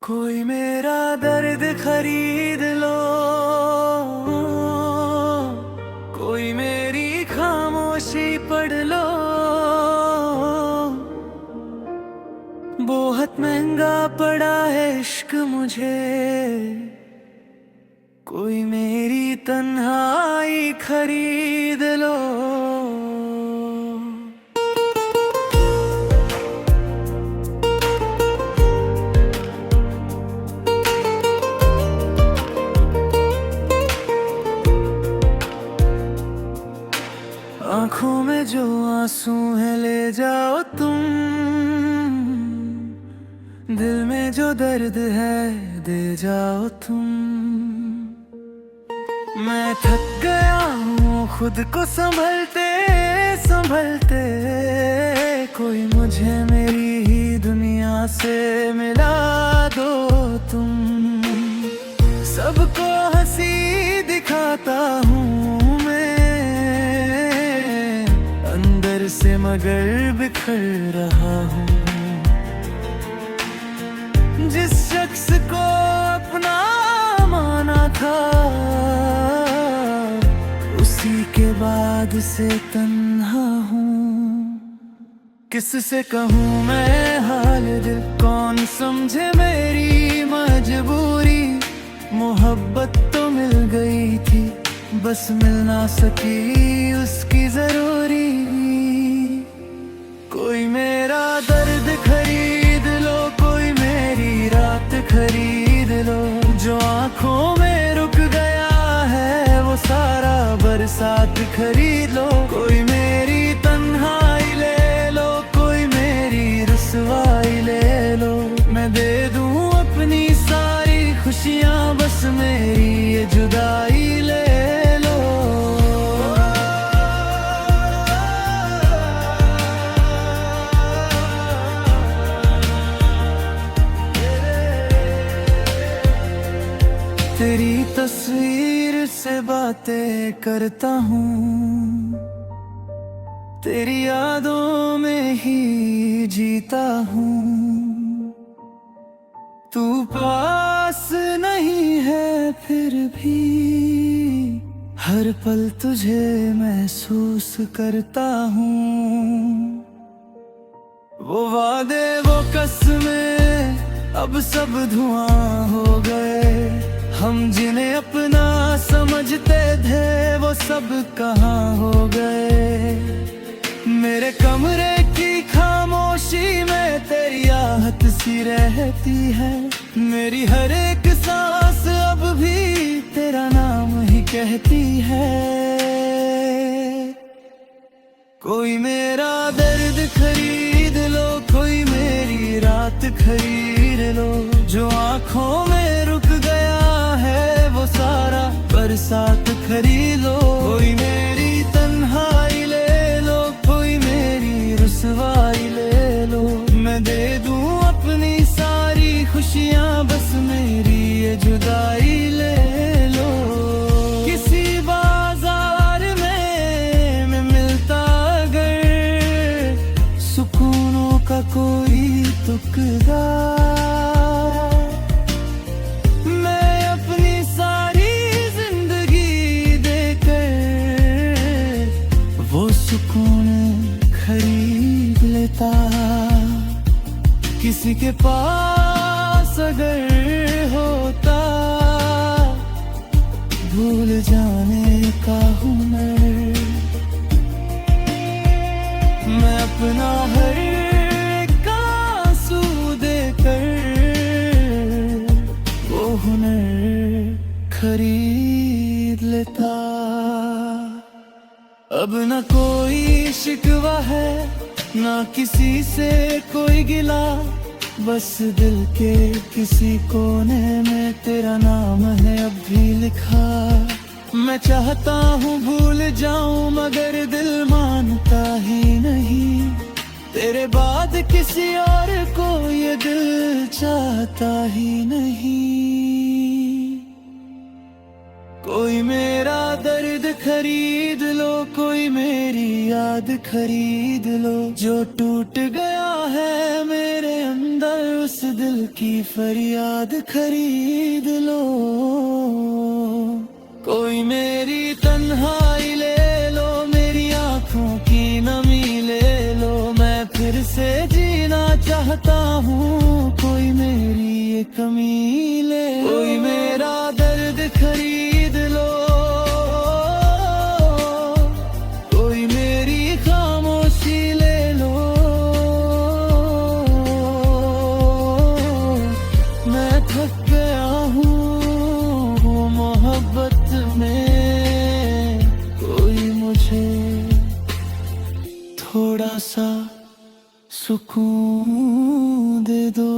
कोई मेरा दर्द खरीद लो, कोई मेरी खामोशी पढ़ लो। बहुत महंगा पड़ा है इश्क मुझे, कोई मेरी तन्हाई खरीद लो। आंखों में जो आंसू है ले जाओ तुम, दिल में जो दर्द है दे जाओ तुम। मैं थक गया हूँ खुद को संभलते संभलते, कोई मुझे मेरी ही दुनिया से मिला दो तुम। सबको हंसी दिखाता हूँ से, मगर बिखर रहा हूँ। जिस शख्स को अपना माना था, उसी के बाद से तन्हा हूँ। किससे कहूँ मैं हाल दिल, कौन समझे मेरी मजबूरी। मोहब्बत तो मिल गई थी, बस मिल ना सकी उसकी जरूरी। कोई मेरा दर्द खरीद लो, कोई मेरी रात खरीद लो। जो आंखों में रुक गया है वो सारा बरसात खरीद लो। कोई मेरी तन्हाई ले लो, कोई मेरी रुसवाई ले लो। मैं दे दूं अपनी सारी खुशियां, बस मेरी ये जुदाई ले लो। तेरी तस्वीर से बातें करता हूँ, तेरी यादों में ही जीता हूँ। तू पास नहीं है फिर भी, हर पल तुझे महसूस करता हूँ। वो वादे वो कसमें अब सब धुआं हो गए। हम जिन्हें अपना समझते थे वो सब कहाँ हो गए। मेरे कमरे की खामोशी में तेरी आहट सी रहती है। मेरी हर एक सांस अब भी तेरा नाम ही कहती है। कोई मेरा दर्द खरीद लो, कोई मेरी रात खरीद लो। जो आंखों में रुक गया है वो सारा बरसात खरीद लो। कोई मेरी तन्हाई ले लो, कोई मेरी रुसवाई ले लो। मैं दे दूं अपनी सारी खुशियां, बस मेरी ये जुदाई ले लो। किसी बाजार में मिलता अगर सुकूनों का कोई टुकड़ा, मैं अपनी सारी जिंदगी देकर वो सुकून खरीद लेता। किसी के पास अगर होता भूल जाने का हुनर, मैं अपना हर एक आंसू देकर वो हुनर खरीद लेता। अब न कोई शिकवा है, ना किसी से कोई गिला। बस दिल के किसी कोने में तेरा नाम है अब भी लिखा। मैं चाहता हूँ भूल जाऊं मगर दिल मानता ही नहीं। तेरे बाद किसी और को ये दिल चाहता ही नहीं। कोई मेरा दर्द खरीद लो, कोई मेरी याद खरीद लो। जो टूट गया है मेरे अंदर, उस दिल की फरियाद खरीद लो। कोई मेरी तन्हाई ले लो, मेरी आंखों की नमी ले लो। मैं फिर से जीना चाहता हूँ, कोई मेरी ये कमी ले। कोई मेरा दर्द खरीद लो, कोई मेरी खामोशी ले लो। मैं थक गया हूँ मोहब्बत में, कोई मुझे थोड़ा सा सुकून दे दो।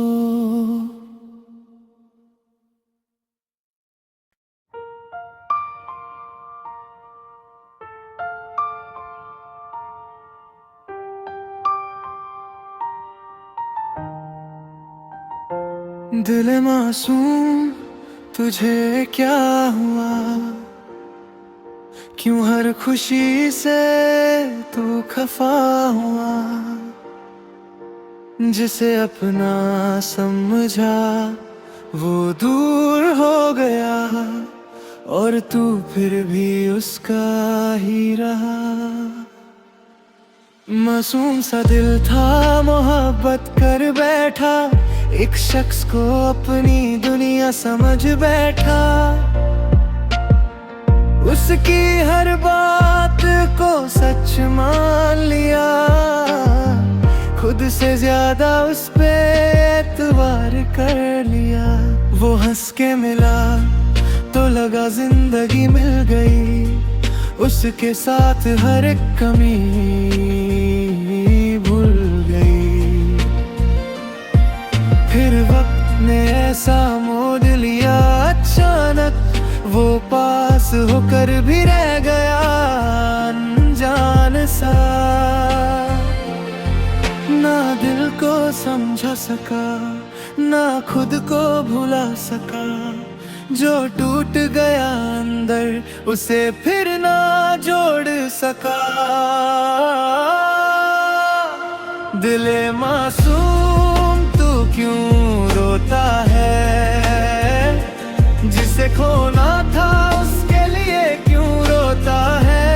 दिल मासूम तुझे क्या हुआ, क्यों हर खुशी से तू खफा हुआ। जिसे अपना समझा वो दूर हो गया, और तू फिर भी उसका ही रहा। मासूम सा दिल था मोहब्बत कर बैठा, एक शख्स को अपनी दुनिया समझ बैठा। उसकी हर बात को सच मान लिया, खुद से ज्यादा उस पे एतबार कर लिया। वो हंस के मिला तो लगा जिंदगी मिल गई, उसके साथ हर एक कमी भूल गई। फिर वक्त ने ऐसा मोड़ लिया अचानक, वो पास होकर भी रह गया अनजान सा। ना दिल को समझा सका, ना खुद को भुला सका। जो टूट गया अंदर, उसे फिर ना जोड़ सका। दिले मासूम तू क्यों रोता है, जिसे खोना था उसके लिए क्यों रोता है।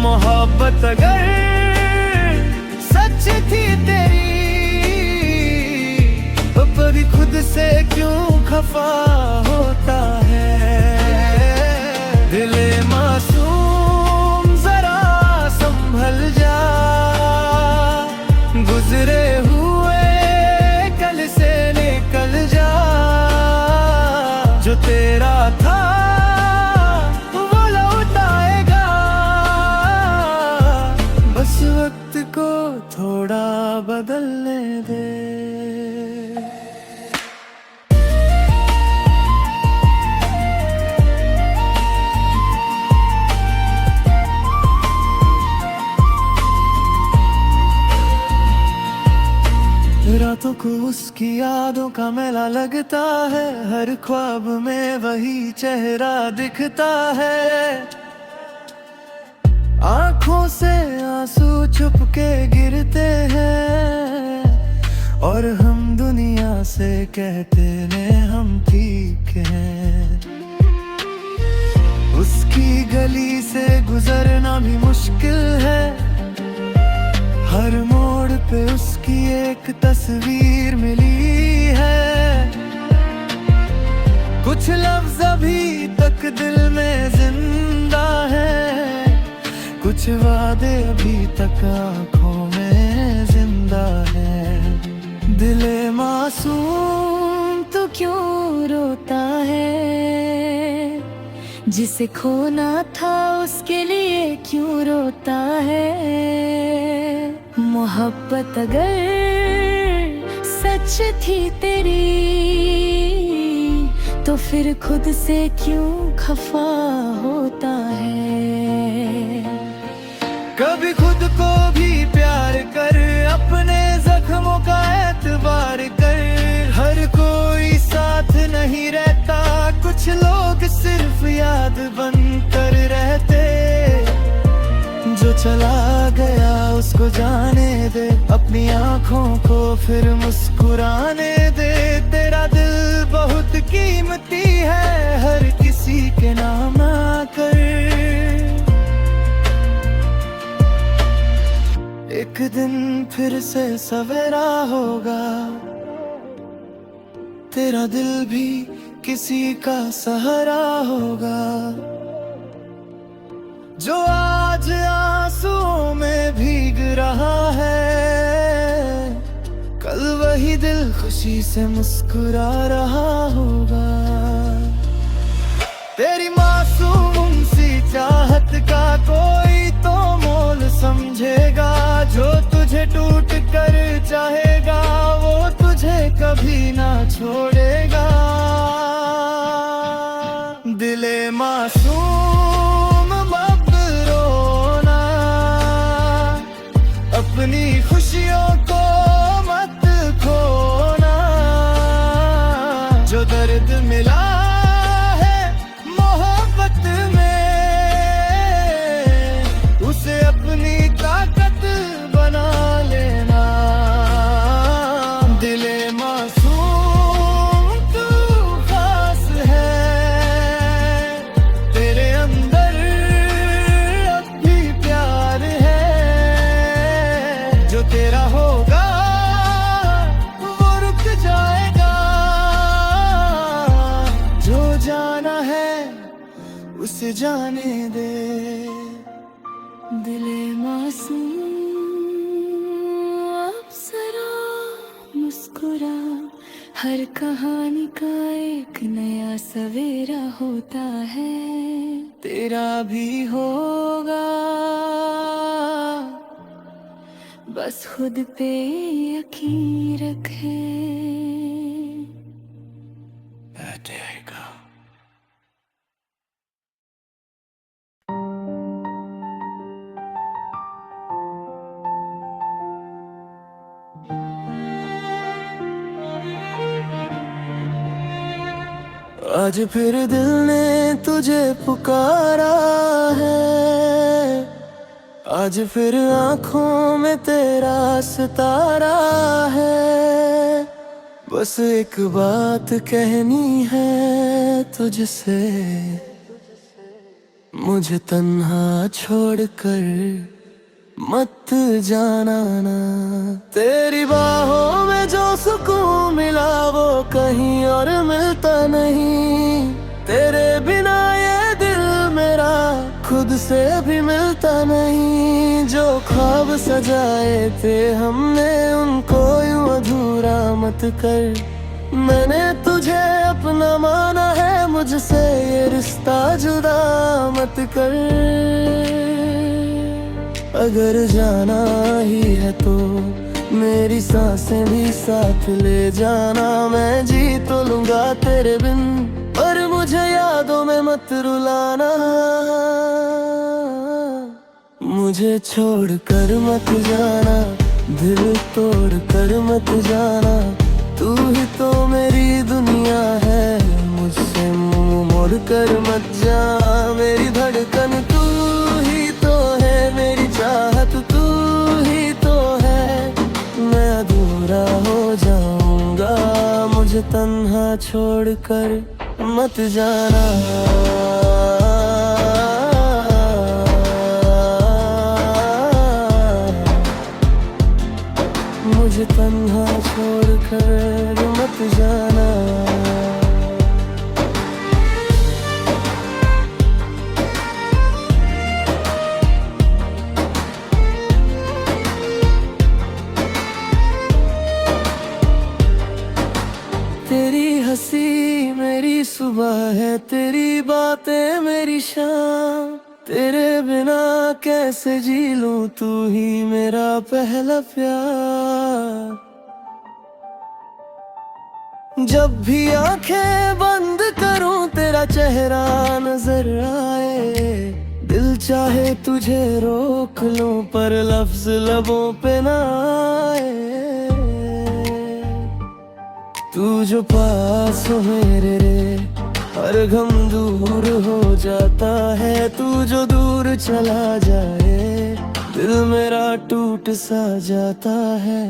मोहब्बत अगर सच थी तेरी, तो कभी खुद से क्यों खफा होता है। दिले मासूम जरा संभल जा, गुजरे हुए कल से निकल जा। जो तेरा था वो लौट आएगा, बस वक्त को थोड़ा बदलने दे। रातों को उसकी यादों का मेला लगता है, हर ख्वाब में वही चेहरा दिखता है। आंखों से आंसू छुप के गिरते हैं, और हम दुनिया से कहते हैं हम ठीक हैं। उसकी गली से गुजरना भी मुश्किल है, हर मोड़ पे उसकी एक तस्वीर मिली है। कुछ लफ्ज अभी तक दिल में जिंदा है, कुछ वादे अभी तक आंखों में जिंदा है। दिले मासूम तो क्यों रोता है, जिसे खोना था उसके लिए क्यों रोता है। मोहब्बत अगर सच थी तेरी, तो फिर खुद से क्यों खफा होता है। कभी खुद को भी प्यार कर, अपने जख्मों का एतबार कर। हर कोई साथ नहीं रहता, कुछ लोग सिर्फ चला गया उसको जाने दे, अपनी आंखों को फिर मुस्कुराने दे। तेरा दिल बहुत कीमती है, हर किसी के नाम आकर। एक दिन फिर से सवेरा होगा, तेरा दिल भी किसी का सहारा होगा। जो आज आंसुओं में भीग रहा है, कल वही दिल खुशी से मुस्कुरा रहा होगा। तेरी मासूम सी चाहत का कोई तो मोल समझेगा, जो तुझे टूट कर चाहेगा वो तुझे कभी ना छोड़ेगा। दिले मासूम मत रोना, अपनी खुशियों को मत खोना। जो दर्द मिला है मोहब्बत में, उसे अपनी ताकत बना लेना। दिले मासूम तू खास है, तेरे अंदर अब भी प्यार है। जो तेरा होगा वो रुक जाएगा, जो जाना है उसे जाने दे। दिले मासूम अब जरा मुस्कुरा, हर कहानी का एक नया सवेरा होता है। तेरा भी होगा, बस खुद पे यकीन रखे। आज फिर दिल ने तुझे पुकारा है, आज फिर आंखों में तेरा सितारा है। बस एक बात कहनी है तुझसे, मुझे तन्हा छोड़कर मत जाना ना। तेरी बाहों में जो सुकून मिला वो कहीं और मिलता नहीं। तेरे बिना ये दिल मेरा खुद से भी मिलता नहीं। जो ख्वाब सजाए थे हमने उनको यूं अधूरा मत कर। मैंने तुझे अपना माना है, मुझसे ये रिश्ता जुदा मत कर। अगर जाना ही है तो मेरी सांसें भी साथ ले जाना। मैं जी तो लूंगा तेरे बिन, पर मुझे यादों में मत रुलाना। मुझे छोड़ कर मत जाना, दिल तोड़ कर मत जाना। तू ही तो मेरी दुनिया है, मुझसे मुंह मोड़ कर मत जा। मेरी धड़कन तू ही तो है, मेरी चाहत तू ही तो है। मैं अधूरा हो जाऊंगा, मुझे तन्हा छोड़ कर मत जाना। मुझे तन्हा छोड़ कर मत जाना। तेरी हंसी मेरी सुबह है, तेरी बातें मेरी शाम। तेरे बिना कैसे जी लूं, तू ही मेरा पहला प्यार। जब भी आंखें बंद करूं तेरा चेहरा नजर आए। दिल चाहे तुझे रोक लूं पर लफ्ज लबों पे ना आए। तू जो पास हो मेरे रे, हर गम दूर हो जाता है। तू जो दूर चला जाए दिल मेरा टूट सा जाता है।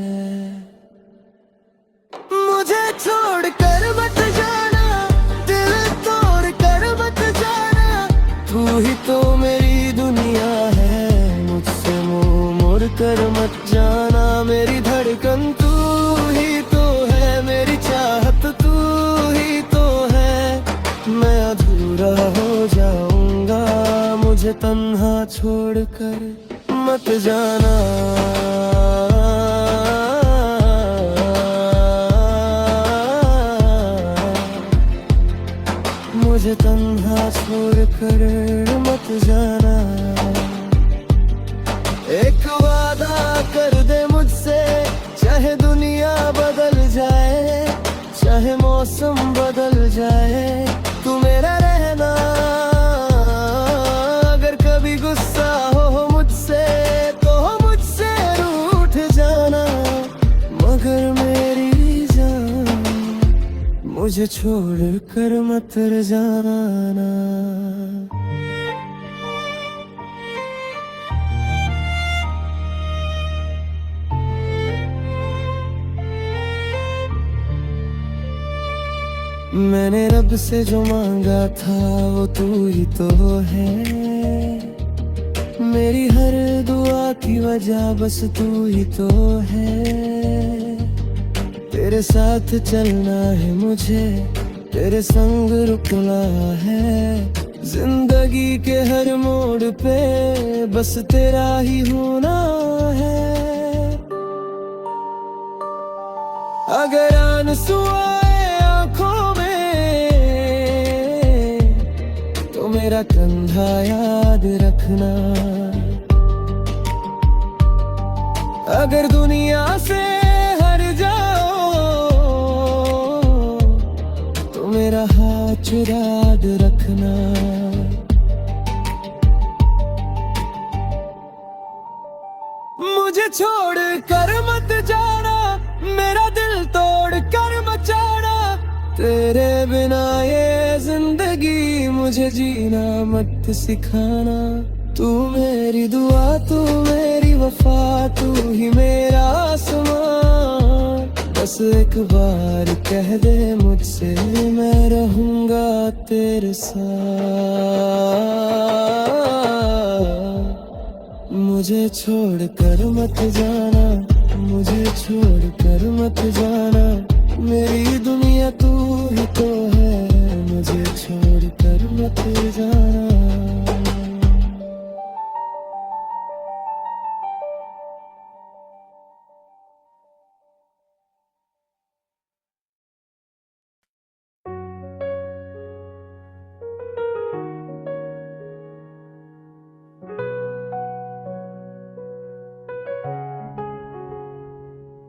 मुझे छोड़ कर मत जाना, दिल तोड़ कर मत जाना, तू ही तो मेरी दुनिया है, मुझसे मुंह मोड़ कर मत जाना। मेरी धड़कन तू ही तो है, मेरी चाहत तू ही तो है, मैं अधूरा हो जाऊंगा, मुझे तन्हा छोड़ कर मत जाना। मुझे तन्हा छोड़ कर मत जाना। एक वादा कर दे मुझसे, चाहे दुनिया बदल जाए, चाहे मौसम बदल जाए, तू मेरा रहना। अगर कभी गुस्सा हो मुझसे तो मुझसे रूठ जाना, मगर मेरी जान मुझे छोड़ कर मत जाना। मैंने रब से जो मांगा था वो तू ही तो है, मेरी हर दुआ की वजह बस तू ही तो है। तेरे साथ चलना है मुझे, तेरे संग रुकना है, जिंदगी के हर मोड़ पे बस तेरा ही होना है। अगर आंसू आए आंखों में तो मेरा कंधा याद रखना। अगर दुनिया से हर जाओ तो मेरा हाथ याद रखना। मुझे छोड़ कर मत जाना, मेरा दिल तोड़ कर मत जाना, तेरे बिना ये जिंदगी मुझे जीना मत सिखाना। तू मेरी दुआ, तू मेरी वफा, तू ही मेरा आसमान। बस एक बार कह दे मुझसे, मैं रहूंगा तेरे साथ। मुझे छोड़ कर मत जाना, मुझे छोड़ कर मत जाना, मेरी दुनिया तू ही तो है, मुझे छोड़ कर मत जाना।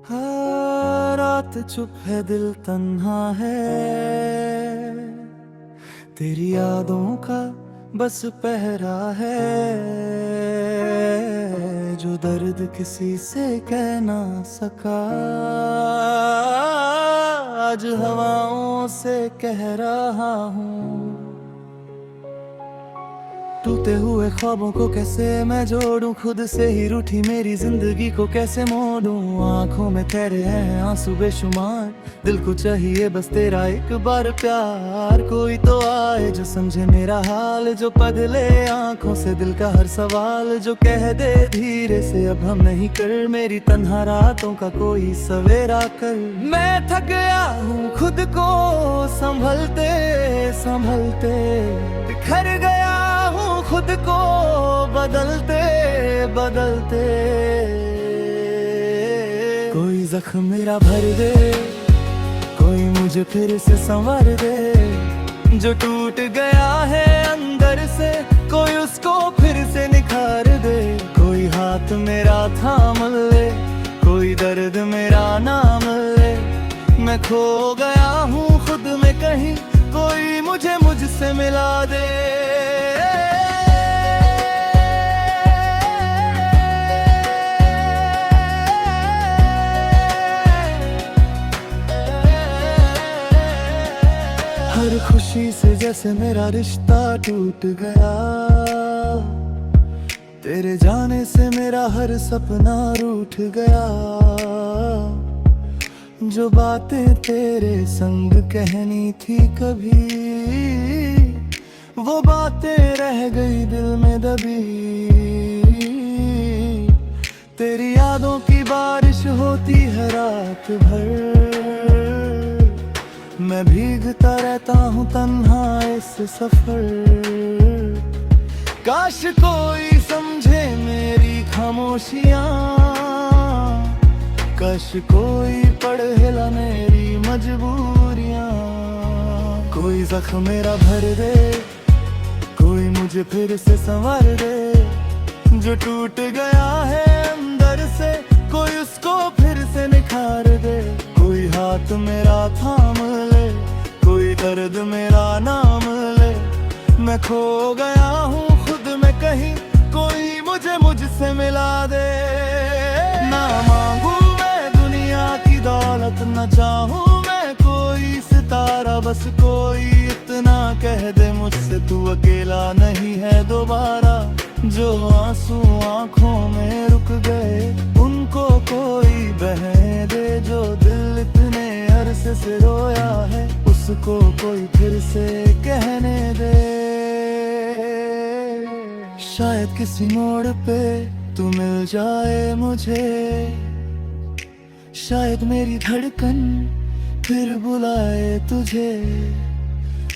हाँ, रात चुप है दिल तन्हा है, तेरी यादों का बस पहरा है, जो दर्द किसी से कह ना सका आज हवाओं से कह रहा हूँ। टूटे हुए ख्वाबों को कैसे मैं जोड़ूं, खुद से ही रूठी मेरी जिंदगी को कैसे मोड़ूं। आंखों में तेरे हैं आंसू बेशुमार, दिल को चाहिए बस तेरा एक बार प्यार। कोई तो आए जो समझे मेरा हाल, जो पगले आंखों से दिल का हर सवाल, जो कह दे धीरे से अब हम नहीं कर, मेरी तन्हा रातों का कोई सवेरा कर। मैं थक गया हूँ खुद को संभलते संभलते, बिखर गया हूँ खुद को बदलते बदलते। कोई जख्म मेरा भर दे, कोई मुझे फिर से संवर दे, जो टूट गया है अंदर से कोई उसको फिर से निखार दे। कोई हाथ मेरा थाम ले, कोई दर्द मेरा नाम ले, मैं खो गया हूँ खुद में कहीं, कोई मुझे मुझसे मिला दे। हर खुशी से जैसे मेरा रिश्ता टूट गया, तेरे जाने से मेरा हर सपना रूठ गया। जो बातें तेरे संग कहनी थी कभी, वो बातें रह गई दिल में दबी। तेरी यादों की बारिश होती है रात भर, मैं भीगता रहता हूँ तन्हा इस सफर। काश कोई समझे मेरी खामोशियाँ, काश कोई पढ़े ला मेरी मजबूरियाँ। कोई जख्म मेरा भर दे, कोई मुझे फिर से संवार दे। जो टूट गया है अंदर से, कोई उसको फिर से निखार दे। कोई हाथ मेरा थाम ले, कोई दर्द मेरा नाम ले। मैं खो गया हूँ खुद में कहीं, कोई मुझे मुझसे मिला दे। ना मांगू मैं दुनिया की दौलत, न चाहूँ मैं कोई सितारा। बस कोई इतना कह दे मुझसे, तू अकेला नहीं है दोबारा। जो आंसू आंखों में रुक गए, उनको कोई बहने दे। जो दिल इतने अरसे से रोया है, उसको कोई फिर से कहने दे। शायद किसी मोड़ पे तू मिल जाए मुझे, शायद मेरी धड़कन फिर बुलाए तुझे।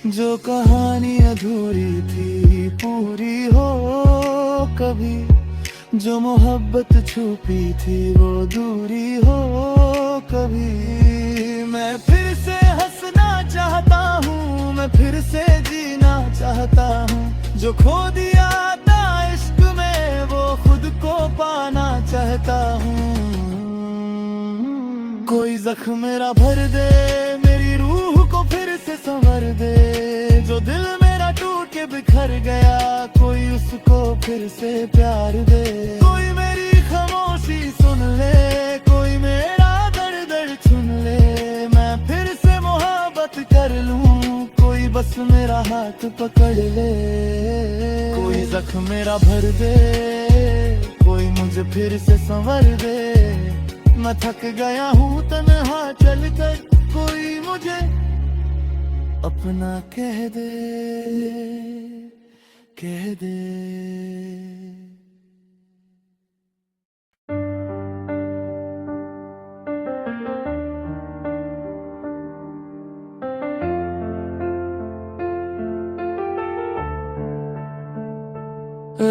जो कहानी अधूरी थी पूरी हो कभी, जो मोहब्बत छुपी थी वो दूरी हो कभी। मैं फिर से हंसना चाहता हूँ, मैं फिर से जीना चाहता हूँ। जो खो दिया था इश्क में, वो खुद को पाना चाहता हूँ। कोई जख्म मेरा भर दे, मेरी रूह को फिर से संवर दे। जो दिल मेरा टूट के बिखर गया, कोई उसको फिर से प्यार दे। कोई मेरी खामोशी सुन ले, कोई मेरा दर्द सुन ले। मैं फिर से मोहब्बत कर लूं, कोई बस मेरा हाथ पकड़ ले। कोई जख्म मेरा भर दे, कोई मुझे फिर से संवर दे। मैं थक गया हूँ तन्हा चलकर, कोई मुझे अपना कह दे, कह दे।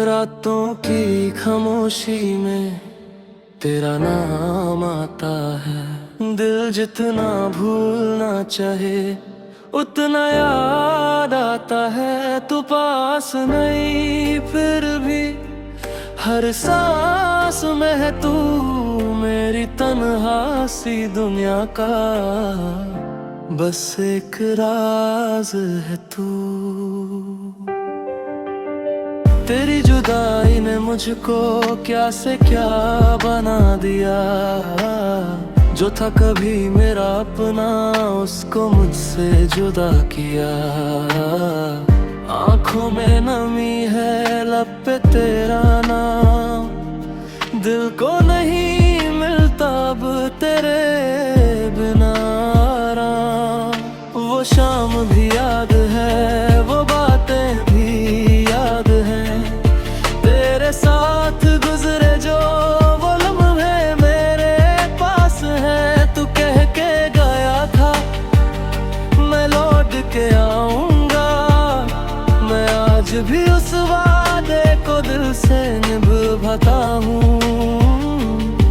रातों की खामोशी में तेरा नाम आता है। दिल जितना भूलना चाहे उतना याद आता है। तू पास नहीं फिर भी हर सांस में है तू। मेरी तन्हा सी दुनिया का बस एक राज है तू। तेरी जुदाई ने मुझको क्या से क्या बना दिया। जो था कभी मेरा अपना, उसको मुझसे जुदा किया। आंखों में नमी है, लब पे तेरा नाम। दिल को नहीं मिलता अब तेरे बिना आराम। वो शाम भी याद है, वो बातें भी याद है। तेरे साथ गुजरे जो वो लम्हे मेरे पास हैं। तू कह के गया था मैं लौट के आऊंगा। मैं आज भी उस वादे को दिल से निभाता हूँ।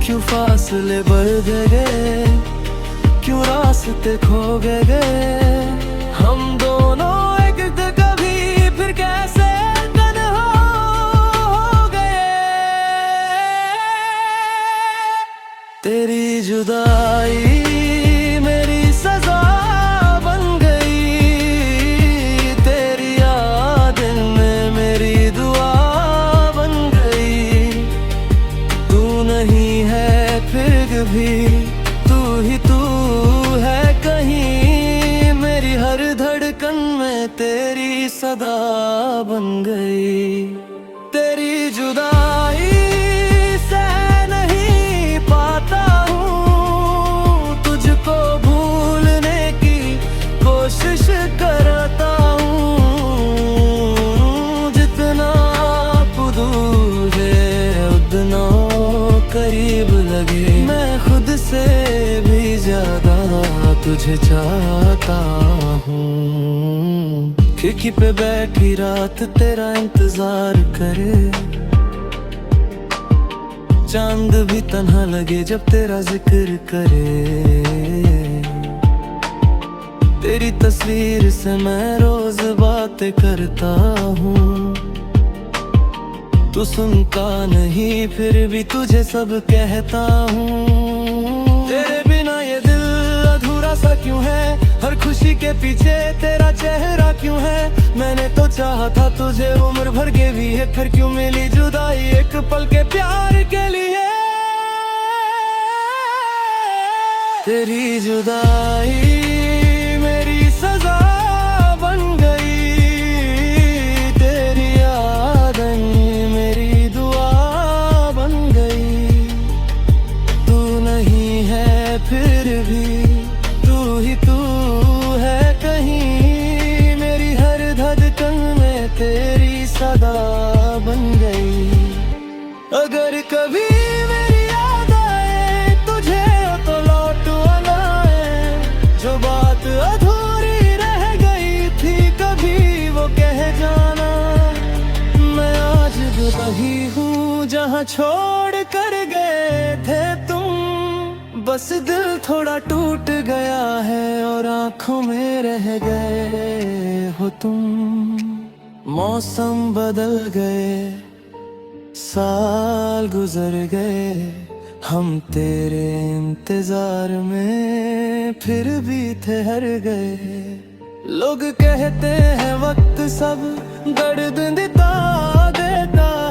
क्यों फासले बढ़ गए, क्यों रास्ते खो गए। हम दोनों एक थे कभी, फिर कैसे तन्हा हो गए। तेरी जुदाई मेरी सजा बन गई। तेरी याद में मेरी दुआ बन गई। तू नहीं है फिर भी तू ही तू है कहीं। मेरी हर धड़कन में तेरी सदा बन गई। तेरी जुदाई करता हूँ। जितना आप दूर है उतना करीब लगे। मैं खुद से भी ज्यादा तुझे चाहता हूँ। खिड़की पे बैठी रात तेरा इंतजार करे। चांद भी तन्हा लगे जब तेरा जिक्र करे। तेरी तस्वीर से मैं रोज बातें करता हूँ। तू सुनता नहीं फिर भी तुझे सब कहता हूँ। तेरे बिना ये दिल अधूरा सा क्यों है? हर खुशी के पीछे तेरा चेहरा क्यों है? मैंने तो चाहा था तुझे उम्र भर के भी है, फिर क्यों मिली जुदाई एक पल के प्यार के लिए? तेरी जुदाई मेरी सजा बन गई। तेरी यादें मेरी दुआ बन गई। तू नहीं है फिर भी तू ही तू है कहीं। मेरी हर धड़कन में तेरी सदा बन गई। अगर कभी मेरी याद आए तुझे तो लौट आना है। जो बात अधूरी रह गई थी कभी वो कह जाना। मैं आज भी वही हूँ जहाँ छोड़ कर गए थे तुम। बस दिल थोड़ा टूट गया है और आंखों में रह गए हो तुम। मौसम बदल गए, साल गुजर गए, हम तेरे इंतजार में फिर भी ठहर गए। लोग कहते हैं वक्त सब दर्द देता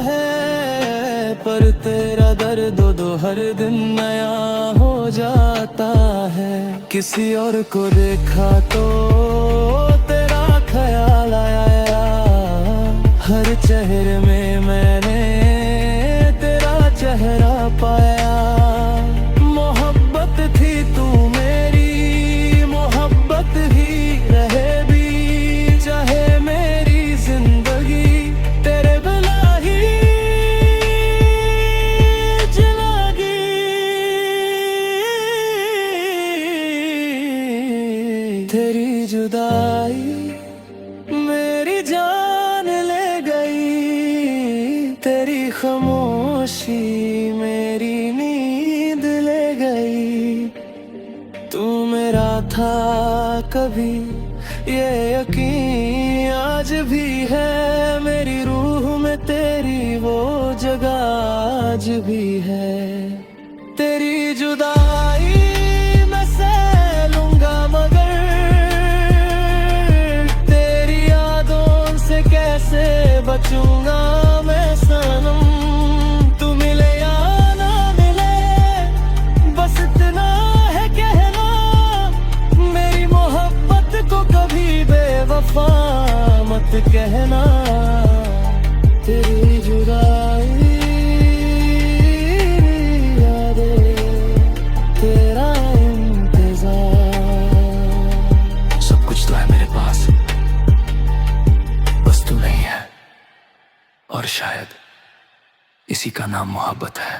है, पर तेरा दर्द दो हर दिन नया हो जाता है। किसी और को देखा तो तेरा ख्याल आया। हर चेहरे में मैंने तेरा चेहरा पाया। मोहब्बत थी तू मेरी, मोहब्बत ही रहे भी, चाहे मेरी जिंदगी तेरे बिना ही चलेगी। तेरी जुदाई मेरी जान ले गई। तेरी खामोशी मेरी नींद ले गई। तू मेरा था कभी ये यकीन आज भी है। मेरी रूह में तेरी वो जगह आज भी है। तेरी जुदाई मैं सह लूंगा मगर तेरी यादों से कैसे बचूंगा मैं सनम। तू मिले या ना मिले बस इतना है कहना। मेरी मोहब्बत को कभी बेवफा मत कहना। तेरी जुदाई यादें तेरा इंतजार। सब कुछ तो है मेरे पास, बस तू नहीं है। और शायद इसी का नाम मोहब्बत है।